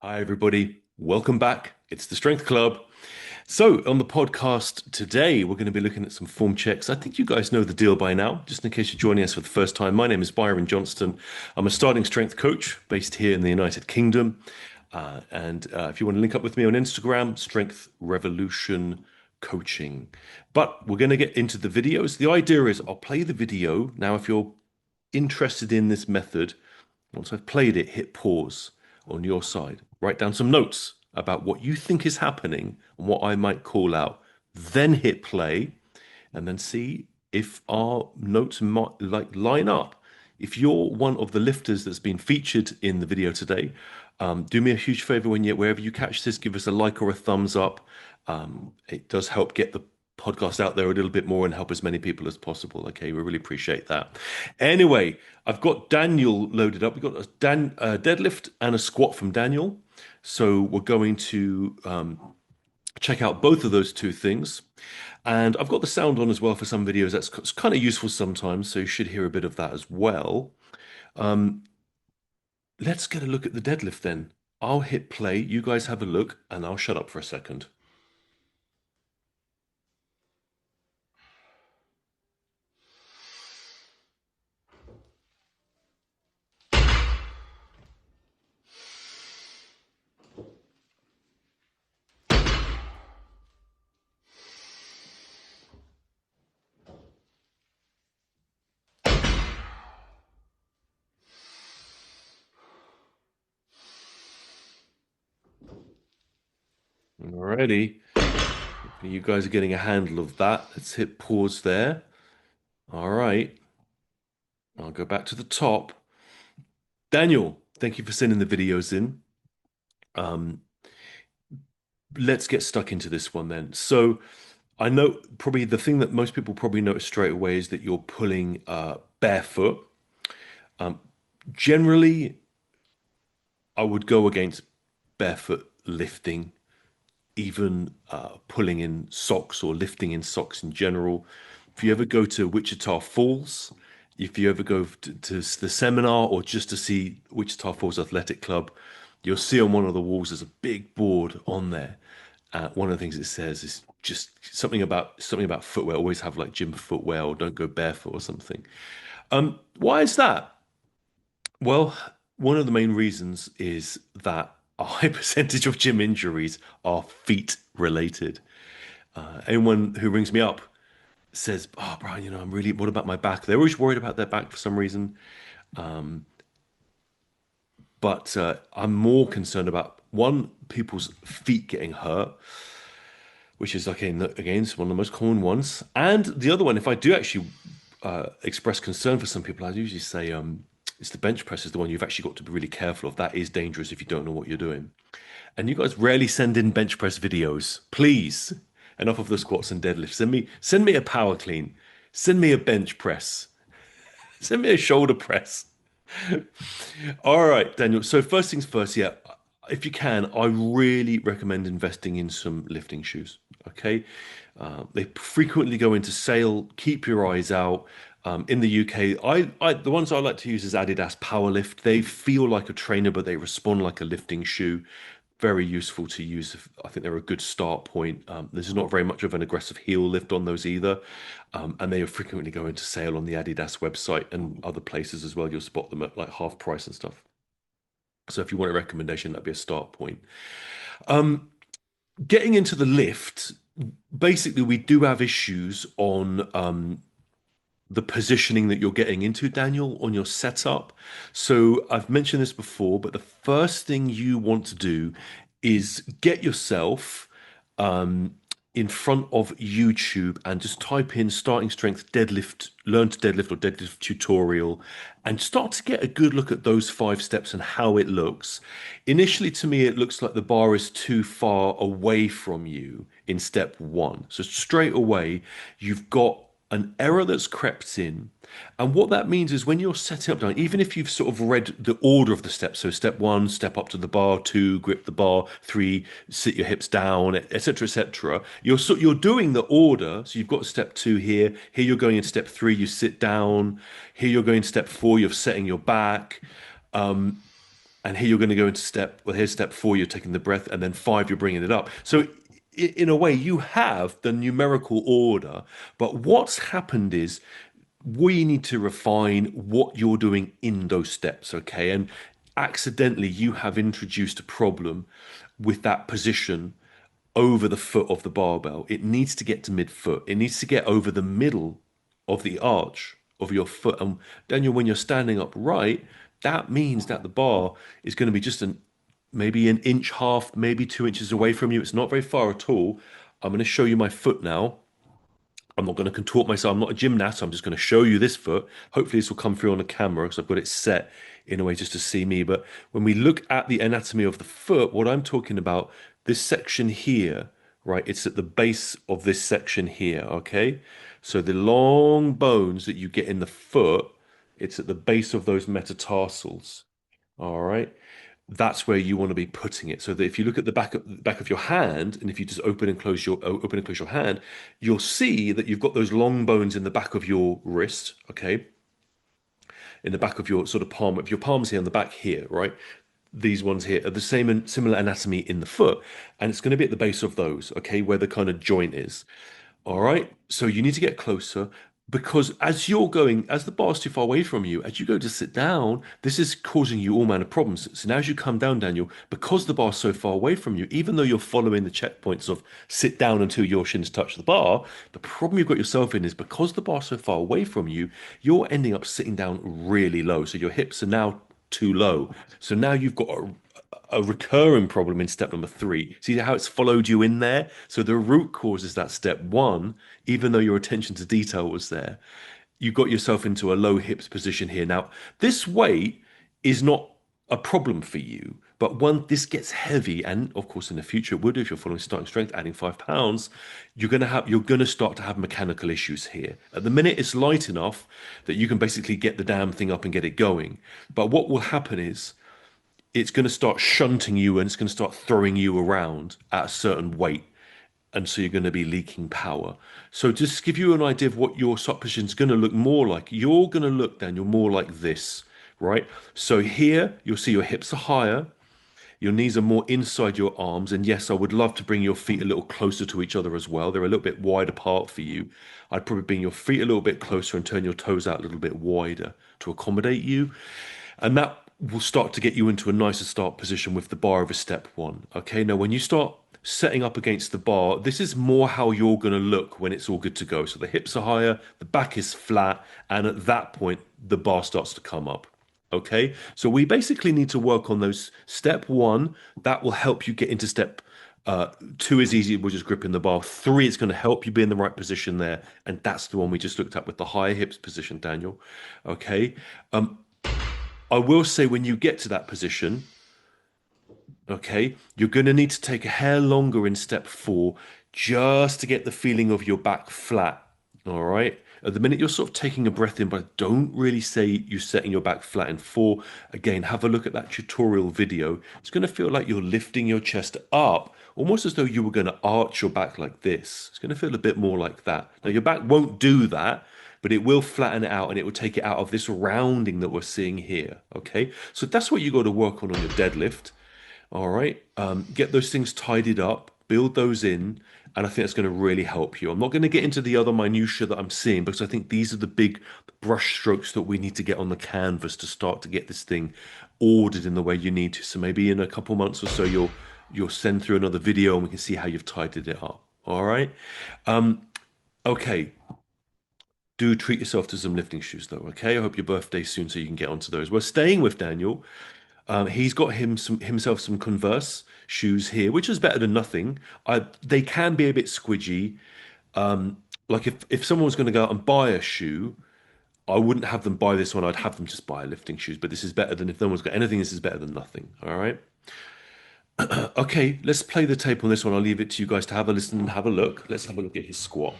Hi, everybody. Welcome back. It's the Strength Club. So, on the podcast today, we're going to be looking at some form checks. I think you guys know the deal by now. Just in case you're joining us for the first time, my name is Byron Johnston. I'm a starting strength coach based here in the United Kingdom. And if you want to link up with me on Instagram, Strength Revolution Coaching. But we're going to get into the videos. The idea is I'll play the video. Now, if you're interested in this method, once I've played it, hit pause on your side. Write down some notes about what you think is happening and what I might call out. Then hit play and then see if our notes might line up. If you're one of the lifters that's been featured in the video today, do me a huge favor wherever you catch this, give us a like or a thumbs up. It does help get the podcast out there a little bit more and help as many people as possible. Okay, we really appreciate that. Anyway, I've got Daniel loaded up. We've got a deadlift and a squat from Daniel. So we're going to check out both of those two things. And I've got the sound on as well for some videos. That's kind of useful sometimes. So you should hear a bit of that as well. Let's get a look at the deadlift then. I'll hit play. You guys have a look and I'll shut up for a second. Alrighty. You guys are getting a handle of that. Let's hit pause there. All right. I'll go back to the top. Daniel, thank you for sending the videos in. Um, let's get stuck into this one then. So I know probably the thing that most people probably notice straight away is that you're pulling barefoot. Um, Generally, I would go against barefoot lifting, even pulling in socks or lifting in socks in general. If you ever go to Wichita Falls, if you ever go to the seminar or just to see Wichita Falls Athletic Club, you'll see on one of the walls there's a big board on there. One of the things it says is just something about footwear. Always have like gym footwear or don't go barefoot or something. Why is that? Well, one of the main reasons is that a high percentage of gym injuries are feet related. Anyone who rings me up says, "Oh, Brian, what about my back?" They're always worried about their back for some reason. But I'm more concerned about one, people's feet getting hurt, which is again, it's one of the most common ones. And the other one, if I do actually express concern for some people, I usually say it's the bench press is the one you've actually got to be really careful of. That is dangerous if you don't know what you're doing. And you guys rarely send in bench press videos. Please, enough of the squats and deadlifts. Send me a power clean. Send me a bench press. Send me a shoulder press. All right, Daniel. So first things first, yeah. If you can, I really recommend investing in some lifting shoes. Okay, they frequently go into sale. Keep your eyes out. In the UK, the ones I like to use is Adidas Powerlift. They feel like a trainer, but they respond like a lifting shoe. Very useful to use. I think they're a good start point. There's not very much of an aggressive heel lift on those either, and they frequently go into sale on the Adidas website and other places as well. You'll spot them at like half price and stuff. So if you want a recommendation, that'd be a start point. Um, Getting into the lift, basically, we do have issues on the positioning that you're getting into, Daniel, on your setup. So I've mentioned this before, but the first thing you want to do is get yourself in front of YouTube and just type in starting strength deadlift, learn to deadlift or deadlift tutorial, and start to get a good look at those 5 steps and how it looks. Initially, to me, it looks like the bar is too far away from you in step one. So straight away, you've got an error that's crept in. And what that means is when you're setting up down, even if you've sort of read the order of the steps, so step one, step up to the bar, two, grip the bar, three, sit your hips down, etc., etc. You're doing the order. So you've got step two here. Here you're going into step three, you sit down. Here you're going to step four, you're setting your back. and here you're going to go into step, well, here's step four, you're taking the breath, and then five, you're bringing it up. So in a way, you have the numerical order, but what's happened is we need to refine what you're doing in those steps, okay? And accidentally, you have introduced a problem with that position over the foot of the barbell. It needs to get to midfoot. It needs to get over the middle of the arch of your foot. And Daniel, when you're standing upright, that means that the bar is going to be just maybe an inch, half, maybe 2 inches away from you. It's not very far at all. I'm going to show you my foot now. I'm not going to contort myself. I'm not a gymnast. I'm just going to show you this foot. Hopefully, this will come through on the camera because I've got it set in a way just to see me. But when we look at the anatomy of the foot, what I'm talking about, this section here, right? It's at the base of this section here, okay? So the long bones that you get in the foot, it's at the base of those metatarsals, all right? That's where you want to be putting it. So that if you look at the back of your hand, and if you just open and close your hand, you'll see that you've got those long bones in the back of your wrist, okay, in the back of your sort of palm. If your palm's here on the back here, right? These ones here are the same and similar anatomy in the foot, and it's going to be at the base of those, okay, where the kind of joint is. All right. So you need to get closer because as the bar's too far away from you, as you go to sit down, this is causing you all manner of problems. So now as you come down, Daniel, because the bar's so far away from you, even though you're following the checkpoints of sit down until your shins touch the bar, the problem you've got yourself in is because the bar's so far away from you, you're ending up sitting down really low. So your hips are now too low. So now you've got a recurring problem in step number three. See how it's followed you in there? So the root cause is that step one, even though your attention to detail was there, you got yourself into a low hips position here. Now, this weight is not a problem for you, but when this gets heavy, and of course in the future it would if you're following starting strength, adding 5 pounds, you're gonna start to have mechanical issues here. At the minute, it's light enough that you can basically get the damn thing up and get it going. But what will happen is it's going to start shunting you and it's going to start throwing you around at a certain weight. And so you're going to be leaking power. So just to give you an idea of what your stop position is going to look more like, you're going to look, Daniel, more like this, right? So here you'll see your hips are higher, your knees are more inside your arms. And yes, I would love to bring your feet a little closer to each other as well. They're a little bit wide apart for you. I'd probably bring your feet a little bit closer and turn your toes out a little bit wider to accommodate you. And that will start to get you into a nicer start position with the bar over step one. Okay, now when you start setting up against the bar, this is more how you're going to look when it's all good to go. So the hips are higher, the back is flat, and at that point, the bar starts to come up. Okay, so we basically need to work on those. Step one, that will help you get into step two is easy, we're just gripping the bar. Three, it's going to help you be in the right position there. And that's the one we just looked at with the higher hips position, Daniel. Okay. I will say when you get to that position, okay, you're going to need to take a hair longer in step four just to get the feeling of your back flat. All right. At the minute, you're sort of taking a breath in, but don't really say you're setting your back flat in four. Again, have a look at that tutorial video. It's going to feel like you're lifting your chest up, almost as though you were going to arch your back like this. It's going to feel a bit more like that. Now, your back won't do that, but it will flatten it out and it will take it out of this rounding that we're seeing here. Okay. So that's what you got to work on your deadlift. All right. Get those things tidied up, build those in, and I think that's going to really help you. I'm not going to get into the other minutiae that I'm seeing because I think these are the big brush strokes that we need to get on the canvas to start to get this thing ordered in the way you need to. So maybe in a couple months or so, you'll send through another video and we can see how you've tidied it up. All right. Okay. Do treat yourself to some lifting shoes though. Okay. I hope your birthday's soon so you can get onto those. We're staying with Daniel. He's got himself some Converse shoes here, which is better than nothing. They can be a bit squidgy. Like if someone was going to go out and buy a shoe, I wouldn't have them buy this one. I'd have them just buy lifting shoes. But this is better than if no one's got anything. This is better than nothing. All right. Okay, let's play the tape on this one. I'll leave it to you guys to have a listen and have a look. Let's have a look at his squat.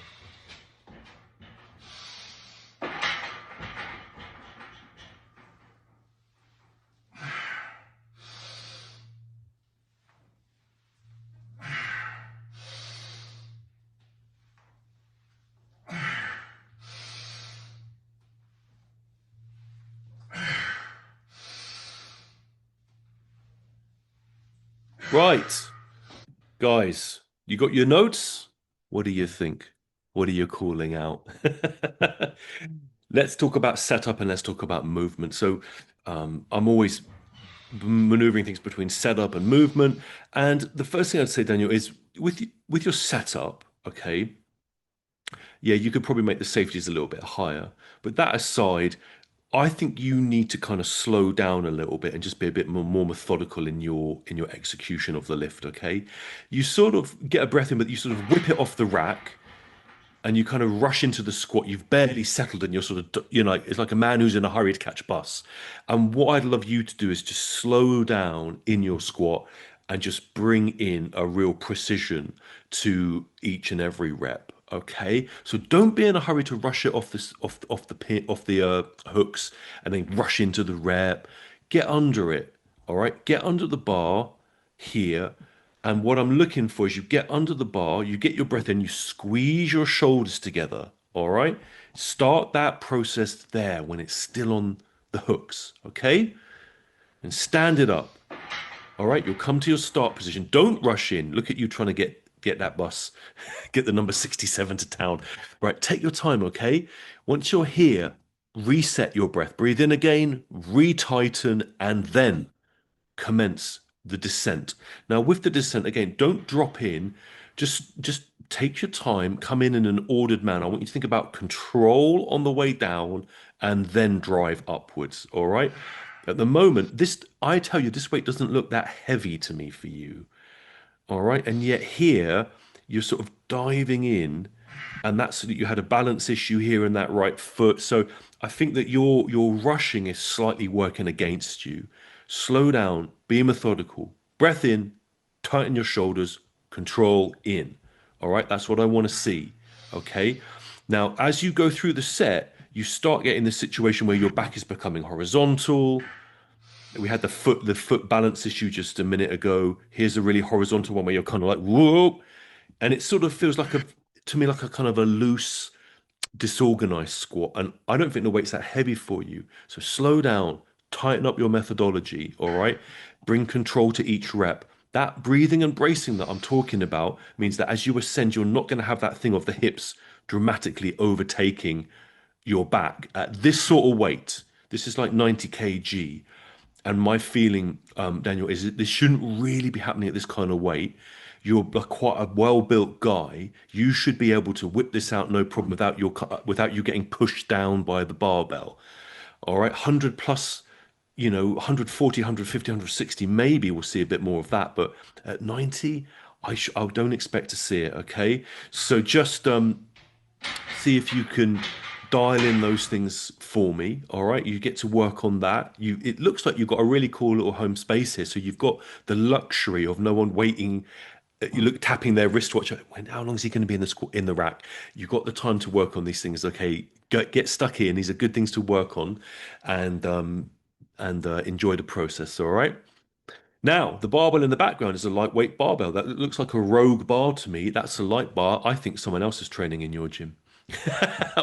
Right, guys, you got your notes? What do you think? What are you calling out? Let's talk about setup and let's talk about movement. So, I'm always maneuvering things between setup and movement. And the first thing I'd say, Daniel, is with your setup, okay, yeah, you could probably make the safeties a little bit higher. But that aside, I think you need to kind of slow down a little bit and just be a bit more methodical in your execution of the lift, okay? You sort of get a breath in, but you sort of whip it off the rack and you kind of rush into the squat. You've barely settled and you're sort of, you know, it's like a man who's in a hurry to catch bus. And what I'd love you to do is just slow down in your squat and just bring in a real precision to each and every rep. Okay, so don't be in a hurry to rush it off the pin off the hooks and then rush into the rep. Get under it. All right, get under the bar here. And what I'm looking for is you get under the bar, you get your breath in, you squeeze your shoulders together. All right. Start that process there when it's still on the hooks. Okay. And stand it up. All right. You'll come to your start position. Don't rush in. Look at you trying to get that bus, get the number 67 to town. Right. Take your time. Okay. Once you're here, reset your breath. Breathe in again, retighten, and then commence the descent. Now, with the descent, again, don't drop in. Just take your time, come in an ordered manner. I want you to think about control on the way down and then drive upwards. All right. At the moment, this I tell you, this weight doesn't look that heavy to me for you. All right. And yet here you're sort of diving in, and that's that you had a balance issue here in that right foot. So I think that your rushing is slightly working against you. Slow down, be methodical. Breath in, tighten your shoulders, control in. All right, that's what I want to see. Okay. Now, as you go through the set, you start getting this situation where your back is becoming horizontal. We had the foot balance issue just a minute ago. Here's a really horizontal one where you're kind of like whoa, and it sort of feels like a to me like a kind of a loose, disorganized squat. And I don't think the weight's that heavy for you. So slow down, tighten up your methodology. All right, bring control to each rep. That breathing and bracing that I'm talking about means that as you ascend, you're not going to have that thing of the hips dramatically overtaking your back at this sort of weight. This is like 90 kg. And my feeling, Daniel, is that this shouldn't really be happening at this kind of weight. You're quite a well-built guy. You should be able to whip this out no problem without you getting pushed down by the barbell. All right, 100 plus, 140, 150, 160, maybe we'll see a bit more of that. But at 90, I don't expect to see it. Okay, so just see if you can dial in those things for me. All right, you get to work on that. It looks like you've got a really cool little home space here, so you've got the luxury of no one waiting. You look tapping their wristwatch. How long is he going to be in the rack? You've got the time to work on these things. Okay, get stuck in. These are good things to work on, and enjoy the process. All right. Now, the barbell in the background is a lightweight barbell. That looks like a rogue bar to me. That's a light bar. I think someone else is training in your gym.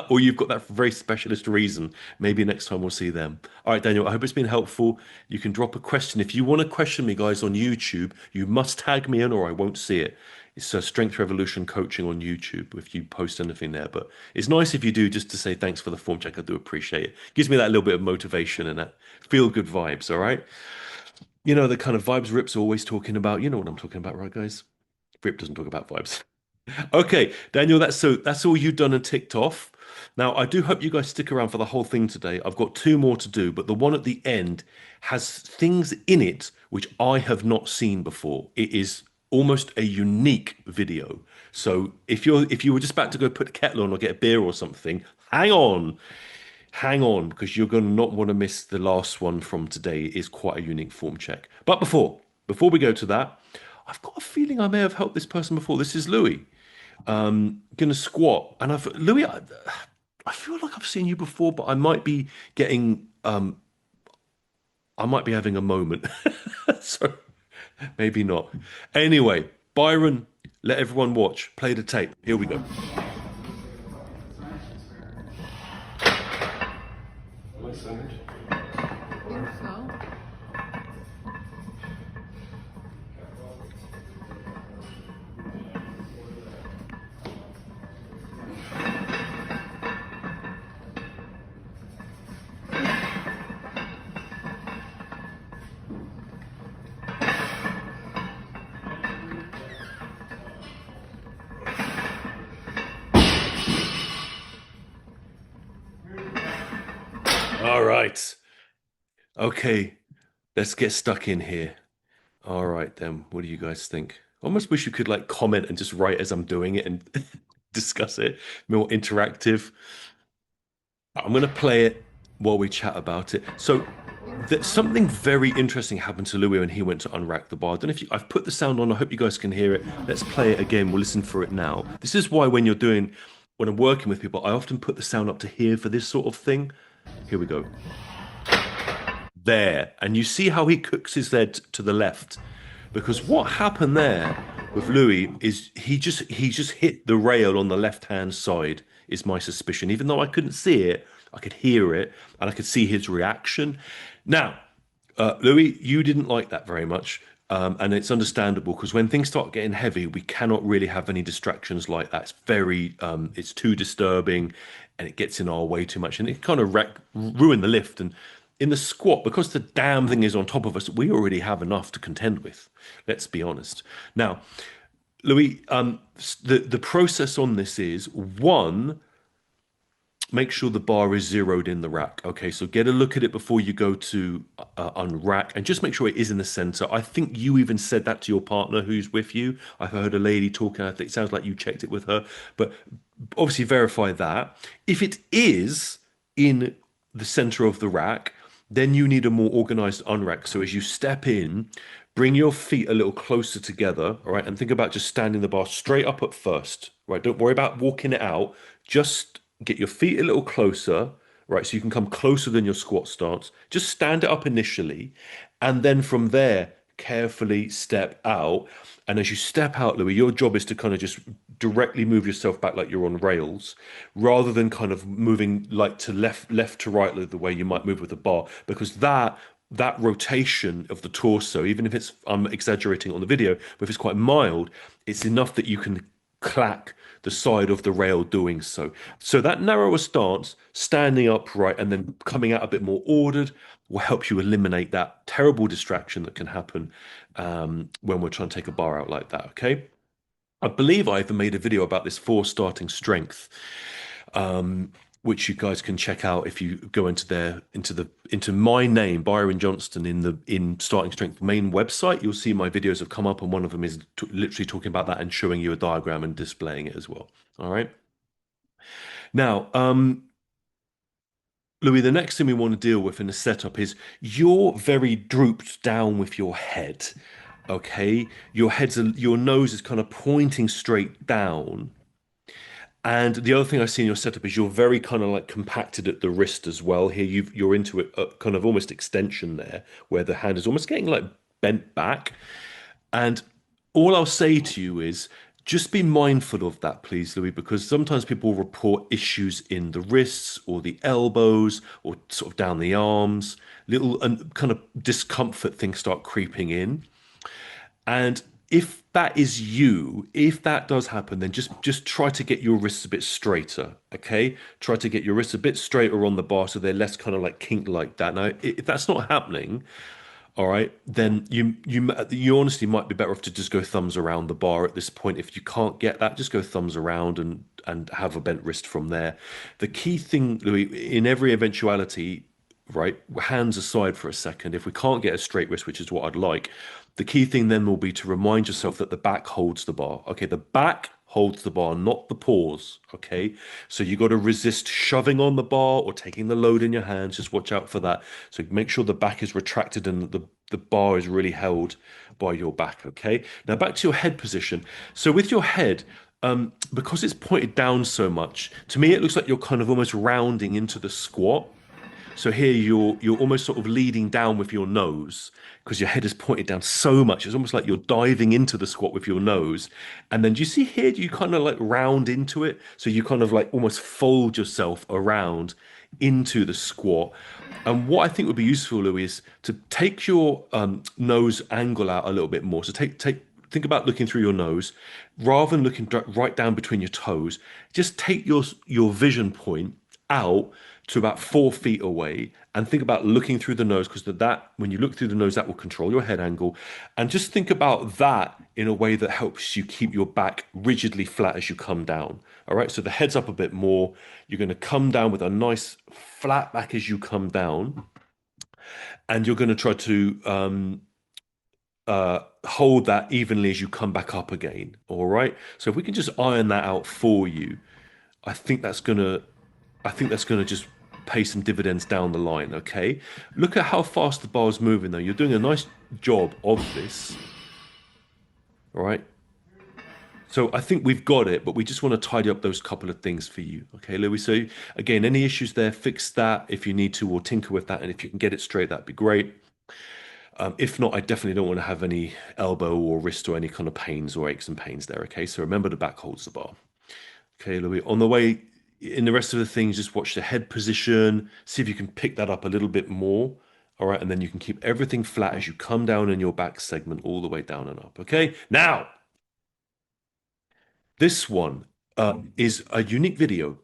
Or you've got that for very specialist reason. Maybe next time we'll see them. All right, Daniel, I hope it's been helpful. You can drop a question. If you want to question me, guys, on YouTube, you must tag me in or I won't see it. It's Strength Revolution Coaching on YouTube if you post anything there. But it's nice if you do just to say thanks for the form check. I do appreciate it. Gives me that little bit of motivation and that feel good vibes. All right. You know, the kind of vibes Rip's always talking about. You know what I'm talking about, right, guys? Rip doesn't talk about vibes. Okay, Daniel, that's all you've done and ticked off. Now, I do hope you guys stick around for the whole thing today. I've got two more to do, but the one at the end has things in it which I have not seen before. It is almost a unique video. So if you were just about to go put a kettle on or get a beer or something, hang on, because you're going to not want to miss the last one from today. It is quite a unique form check. But before we go to that, I've got a feeling I may have helped this person before. This is Louis. Gonna squat, and Louis, I feel like I've seen you before, but I might be getting, I might be having a moment, so maybe not. Anyway, Byron, let everyone watch. Play the tape. Here we go. I think so. right. Okay, let's get stuck in here. All right, then. What do you guys think? I almost wish you could like comment and just write as I'm doing it and discuss it. More interactive. I'm gonna play it while we chat about it. So, something very interesting happened to Louis when he went to unrack the bar. I don't know if I've put the sound on. I hope you guys can hear it. Let's play it again. We'll listen for it now. This is why when I'm working with people, I often put the sound up to here for this sort of thing. Here we go. There. And you see how he cooks his head to the left. Because what happened there with Louis is he just hit the rail on the left hand side, is my suspicion. Even though I couldn't see it, I could hear it and I could see his reaction. Now, Louis, you didn't like that very much. And it's understandable because when things start getting heavy, we cannot really have any distractions like that. It's too disturbing and it gets in our way too much and it kind of ruin the lift. And in the squat, because the damn thing is on top of us, we already have enough to contend with. Let's be honest. Now, Louis, the process on this is one, make sure the bar is zeroed in the rack. Okay, so get a look at it before you go to unrack and just make sure it is in the center. I think you even said that to your partner who's with you. I've heard a lady talking. I think it sounds like you checked it with her, but obviously verify that. If it is in the center of the rack, then you need a more organized unrack. So as you step in, bring your feet a little closer together, all right, and think about just standing the bar straight up at first, right? Don't worry about walking it out. Just get your feet a little closer, right? So you can come closer than your squat stance. Just stand it up initially, and then from there, carefully step out. And as you step out, Louis, your job is to kind of just directly move yourself back like you're on rails, rather than kind of moving like to left to right, like the way you might move with a bar, because that rotation of the torso, even if it's I'm exaggerating on the video, but if it's quite mild, it's enough that you can clack the side of the rail doing so. So that narrower stance, standing upright and then coming out a bit more ordered, will help you eliminate that terrible distraction that can happen when we're trying to take a bar out like that. Okay. I believe I even made a video about this for starting strength, which you guys can check out if you go into my name, Byron Johnston, in Starting Strength main website. You'll see my videos have come up, and one of them is literally talking about that and showing you a diagram and displaying it as well. All right. Now, Louis, the next thing we want to deal with in the setup is you're very drooped down with your head. Okay, your nose is kind of pointing straight down. And the other thing I see in your setup is you're very kind of like compacted at the wrist as well. Here you're into it kind of almost extension there, where the hand is almost getting like bent back. And all I'll say to you is just be mindful of that, please, Louis, because sometimes people report issues in the wrists or the elbows or sort of down the arms, little and kind of discomfort things start creeping in. And if that is you, if that does happen, then just try to get your wrists a bit straighter, okay? Try to get your wrists a bit straighter on the bar so they're less kind of like kink like that. Now, if that's not happening, all right, then you honestly might be better off to just go thumbs around the bar at this point. If you can't get that, just go thumbs around and have a bent wrist from there. The key thing, Louis, in every eventuality, right, hands aside for a second, if we can't get a straight wrist, which is what I'd like, the key thing then will be to remind yourself that the back holds the bar. Okay, the back holds the bar, not the paws. Okay, so you got to resist shoving on the bar or taking the load in your hands. Just watch out for that. So make sure the back is retracted and the bar is really held by your back. Okay, now back to your head position. So with your head, because it's pointed down so much, to me it looks like you're kind of almost rounding into the squat. So here you're almost sort of leading down with your nose because your head is pointed down so much. It's almost like you're diving into the squat with your nose. And then do you see here, do you kind of like round into it? So you kind of like almost fold yourself around into the squat. And what I think would be useful, Louis, is to take your nose angle out a little bit more. So think about looking through your nose rather than looking right down between your toes. Just take your vision point out to about 4 feet away and think about looking through the nose because that when you look through the nose, that will control your head angle. And just think about that in a way that helps you keep your back rigidly flat as you come down. All right. So the head's up a bit more. You're going to come down with a nice flat back as you come down. And you're going to try to hold that evenly as you come back up again. All right. So if we can just iron that out for you, I think that's gonna I think that's gonna just pay some dividends down the line. Okay. Look at how fast the bar's moving though. You're doing a nice job of this. All right. So I think we've got it, but we just want to tidy up those couple of things for you. Okay, Louis. So again, any issues there, fix that if you need to, or tinker with that. And if you can get it straight, that'd be great. If not, I definitely don't want to have any elbow or wrist or any kind of pains or aches and pains there. Okay, so remember the back holds the bar. Okay, Louis. On the way in the rest of the things, just watch the head position, see if you can pick that up a little bit more. All right, and then you can keep everything flat as you come down in your back segment all the way down and up. Okay, now this one is a unique video.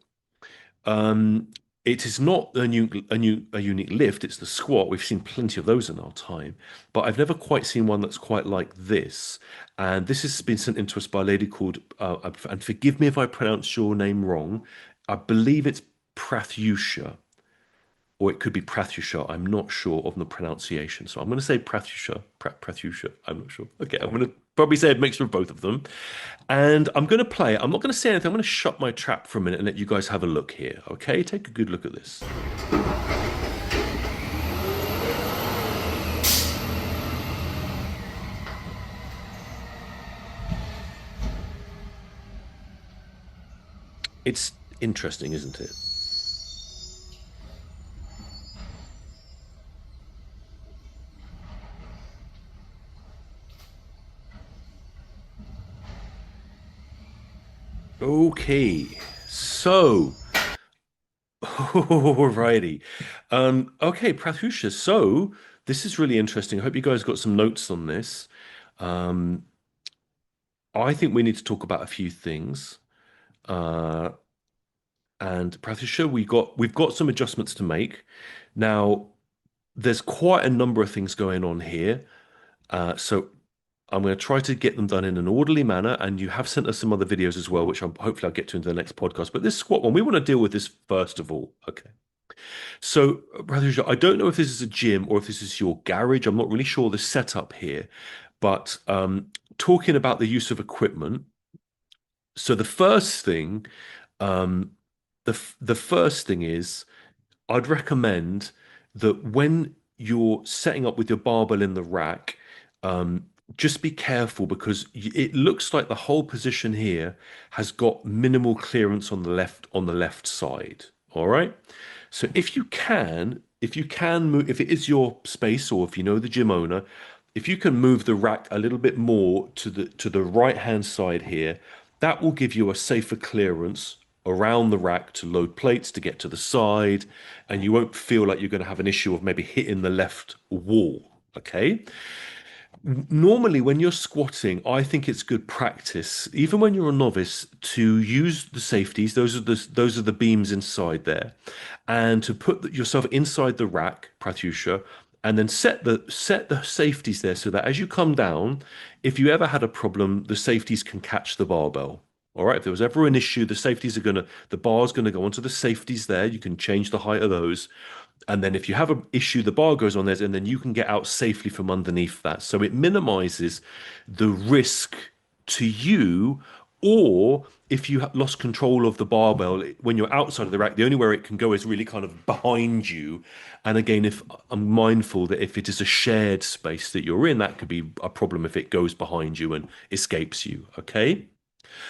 Um, it is not a unique lift. It's the squat. We've seen plenty of those in our time, but I've never quite seen one that's quite like this. And this has been sent in to us by a lady called, and forgive me if I pronounce your name wrong. I believe it's Pratyusha, or it could be Pratyusha. I'm not sure of the pronunciation, so I'm going to say Pratyusha. Pratyusha. I'm not sure. Okay, I'm going to probably say a mixture of both of them. And I'm going to play it. I'm not going to say anything. I'm going to shut my trap for a minute and let you guys have a look here. Okay, take a good look at this. It's interesting, isn't it? Okay, so, alrighty. Okay, Pratyusha. So, this is really interesting. I hope you guys got some notes on this. Um, I think we need to talk about a few things. Uh, and Pratyusha, we've got some adjustments to make. Now, there's quite a number of things going on here. So I'm going to try to get them done in an orderly manner. And you have sent us some other videos as well, which hopefully I'll get to in the next podcast. But this squat one, we want to deal with this first of all. Okay. So, Pratyusha, I don't know if this is a gym or if this is your garage. I'm not really sure the setup here. But talking about the use of equipment. So the first thing, um, the first thing is I'd recommend that when you're setting up with your barbell in the rack, um, just be careful because it looks like the whole position here has got minimal clearance on the left side. All right. So if you can move, if it is your space or if you know the gym owner, if you can move the rack a little bit more to the right hand side here, that will give you a safer clearance around the rack to load plates to get to the side, and you won't feel like you're going to have an issue of maybe hitting the left wall. Okay. Normally, when you're squatting, I think it's good practice, even when you're a novice, to use the safeties. Those are the beams inside there, and to put yourself inside the rack, Pratyusha, and then set the safeties there so that as you come down, if you ever had a problem, the safeties can catch the barbell. All right. If there was ever an issue, the bar's gonna go onto the safeties there. You can change the height of those. And then if you have an issue, the bar goes on there, and then you can get out safely from underneath that. So it minimizes the risk to you, or if you lost control of the barbell when you're outside of the rack, the only where it can go is really kind of behind you. And again, if I'm mindful that if it is a shared space that you're in, that could be a problem if it goes behind you and escapes you. Okay.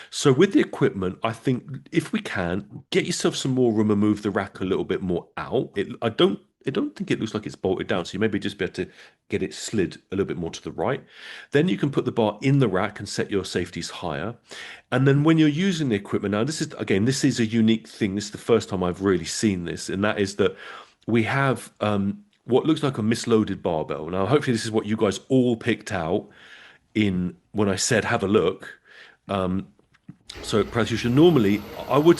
So with the equipment, I think if we can get yourself some more room and move the rack a little bit more out. I don't think it looks like it's bolted down, so you maybe just be able to get it slid a little bit more to the right. Then you can put the bar in the rack and set your safeties higher. And then when you're using the equipment, now this is a unique thing. This is the first time I've really seen this, and that is that we have what looks like a misloaded barbell. Now, hopefully, this is what you guys all picked out in when I said have a look. So, Pratyusha, normally I would.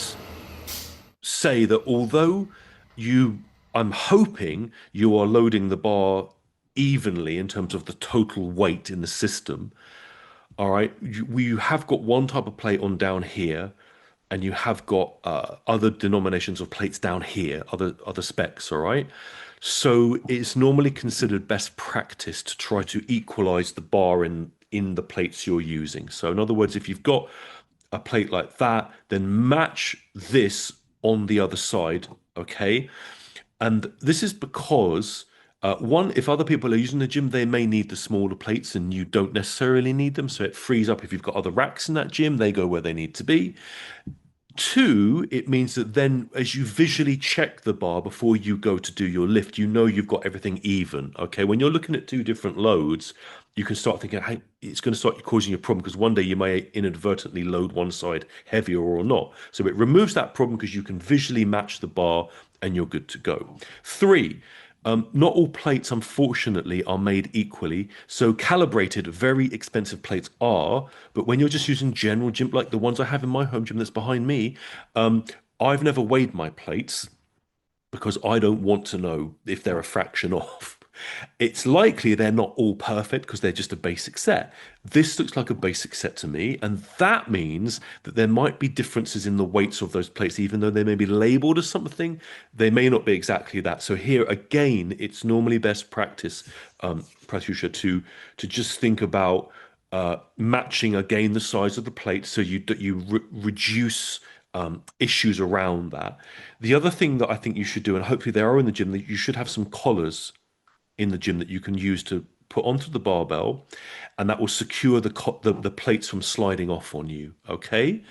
say that although you, I'm hoping you are loading the bar evenly in terms of the total weight in the system. All right, you have got one type of plate on down here, and you have got other denominations of plates down here, other specs. All right, so it's normally considered best practice to try to equalize the bar in the plates you're using. So in other words, if you've got a plate like that, then match this on the other side. Okay, and this is because, one, if other people are using the gym, they may need the smaller plates and you don't necessarily need them. So it frees up if you've got other racks in that gym, they go where they need to be. Two, it means that then as you visually check the bar before you go to do your lift, you know you've got everything even. Okay. When you're looking at two different loads, you can start thinking, hey, it's going to start causing you a problem because one day you may inadvertently load one side heavier or not. So it removes that problem because you can visually match the bar and you're good to go. Three, not all plates, unfortunately, are made equally. So calibrated, very expensive plates are, but when you're just using general gym, like the ones I have in my home gym that's behind me, um, I've never weighed my plates because I don't want to know if they're a fraction off. It's likely they're not all perfect because they're just a basic set. This looks like a basic set to me, and that means that there might be differences in the weights of those plates, even though they may be labeled as something, they may not be exactly that. So here again, it's normally best practice, Pratyusha, to just think about matching again the size of the plate so you reduce issues around that. The other thing that I think you should do, and hopefully they are in the gym, that you should have some collars in the gym that you can use to put onto the barbell, and that will secure the plates from sliding off on you. Okay,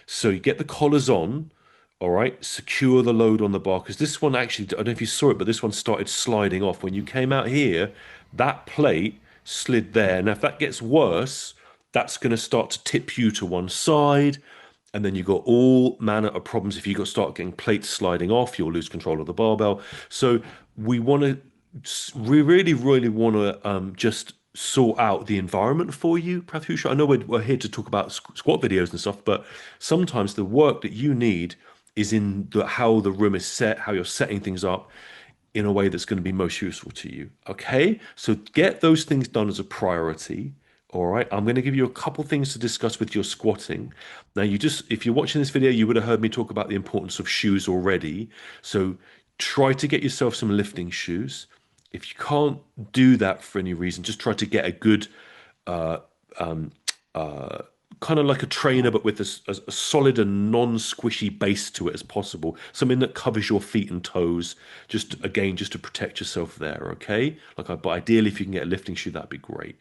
so you get the collars on. All right, secure the load on the bar because this one actually, I don't know if you saw it, but this one started sliding off when you came out here. That plate slid there. Now, if that gets worse, that's going to start to tip you to one side, and then you've got all manner of problems. If you got start getting plates sliding off, you'll lose control of the barbell. So we want to, we really, really want to just sort out the environment for you, Pratyusha. I know we're here to talk about squat videos and stuff, but sometimes the work that you need is in how the room is set, how you're setting things up in a way that's going to be most useful to you. Okay, so get those things done as a priority. All right, I'm going to give you a couple things to discuss with your squatting. Now, if you're watching this video, you would have heard me talk about the importance of shoes already. So try to get yourself some lifting shoes. If you can't do that for any reason, just try to get a good uh, um, uh, kind of like a trainer, but with a solid and non-squishy base to it as possible. Something that covers your feet and toes, just again, just to protect yourself there. Okay, but ideally, if you can get a lifting shoe, that'd be great.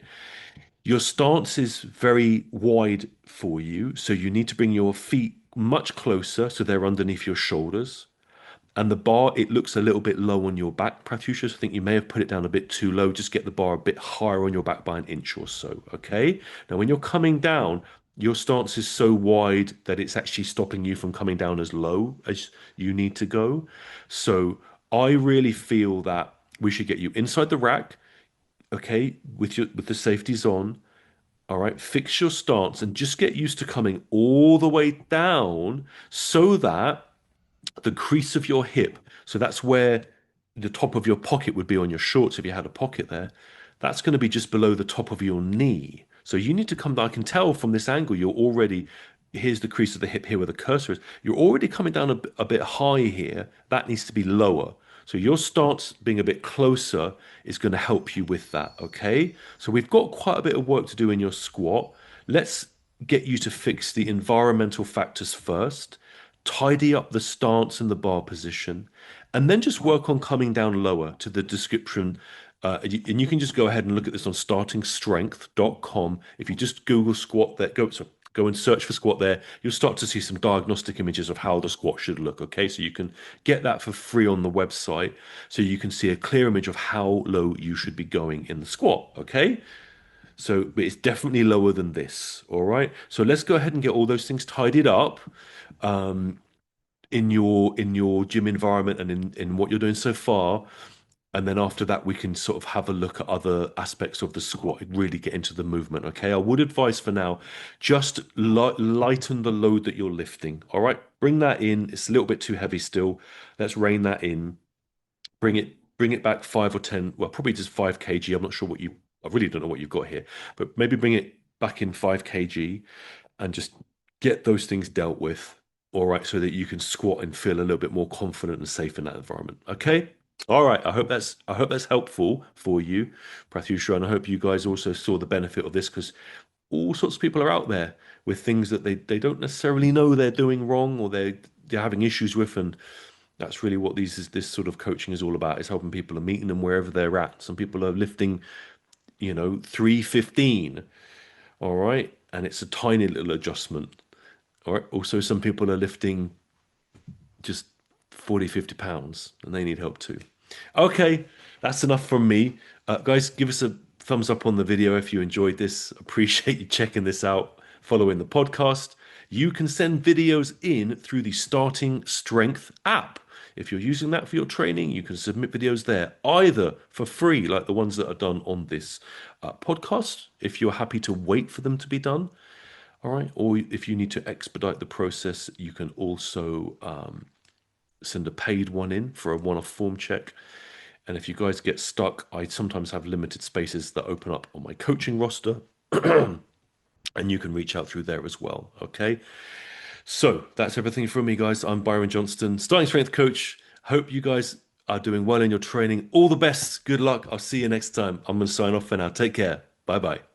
Your stance is very wide for you, so you need to bring your feet much closer so they're underneath your shoulders. And the bar, it looks a little bit low on your back, Pratyusha. So I think you may have put it down a bit too low. Just get the bar a bit higher on your back by an inch or so. Okay. Now, when you're coming down, your stance is so wide that it's actually stopping you from coming down as low as you need to go. So I really feel that we should get you inside the rack, okay, with the safeties on. All right, fix your stance and just get used to coming all the way down so that the crease of your hip. So that's where the top of your pocket would be on your shorts if you had a pocket there. That's going to be just below the top of your knee. So you need to come down. I can tell from this angle you're already, here's the crease of the hip here where the cursor is. You're already coming down a bit high here. That needs to be lower. So your stance being a bit closer is going to help you with that, okay? So we've got quite a bit of work to do in your squat. Let's get you to fix the environmental factors first, tidy up the stance and the bar position, and then just work on coming down lower to the description. And you can just go ahead and look at this on startingstrength.com. If you just Google squat there, go and search for squat there, you'll start to see some diagnostic images of how the squat should look. Okay, so you can get that for free on the website so you can see a clear image of how low you should be going in the squat. Okay, so but it's definitely lower than this. All right, so let's go ahead and get all those things tidied up in your gym environment and in what you're doing so far. And then after that, we can sort of have a look at other aspects of the squat and really get into the movement. Okay. I would advise for now, just lighten the load that you're lifting. All right. Bring that in. It's a little bit too heavy still. Let's rein that in. Bring it back 5 or 10, well, probably just 5 kg. I'm not sure what I really don't know what you've got here, but maybe bring it back in 5 kg and just get those things dealt with. All right. So that you can squat and feel a little bit more confident and safe in that environment. Okay. All right. I hope that's helpful for you, Pratyusha, and I hope you guys also saw the benefit of this because all sorts of people are out there with things that they don't necessarily know they're doing wrong or they're having issues with, and that's really what this sort of coaching is all about. Is helping people and meeting them wherever they're at. Some people are lifting, 315, all right, and it's a tiny little adjustment. All right. Also, some people are lifting just 40, 50 pounds and they need help too. Okay, that's enough from me. Guys, give us a thumbs up on the video if you enjoyed this. Appreciate you checking this out, following the podcast. You can send videos in through the Starting Strength app. If you're using that for your training, you can submit videos there, either for free, like the ones that are done on this podcast, if you're happy to wait for them to be done. All right. Or if you need to expedite the process, you can also send a paid one in for a one-off form check. And if you guys get stuck, I sometimes have limited spaces that open up on my coaching roster, and you can reach out through there as well. Okay. So that's everything from me, guys. I'm Byron Johnston, starting strength coach. Hope you guys are doing well in your training. All the best. Good luck. I'll see you next time. I'm going to sign off for now. Take care. Bye bye.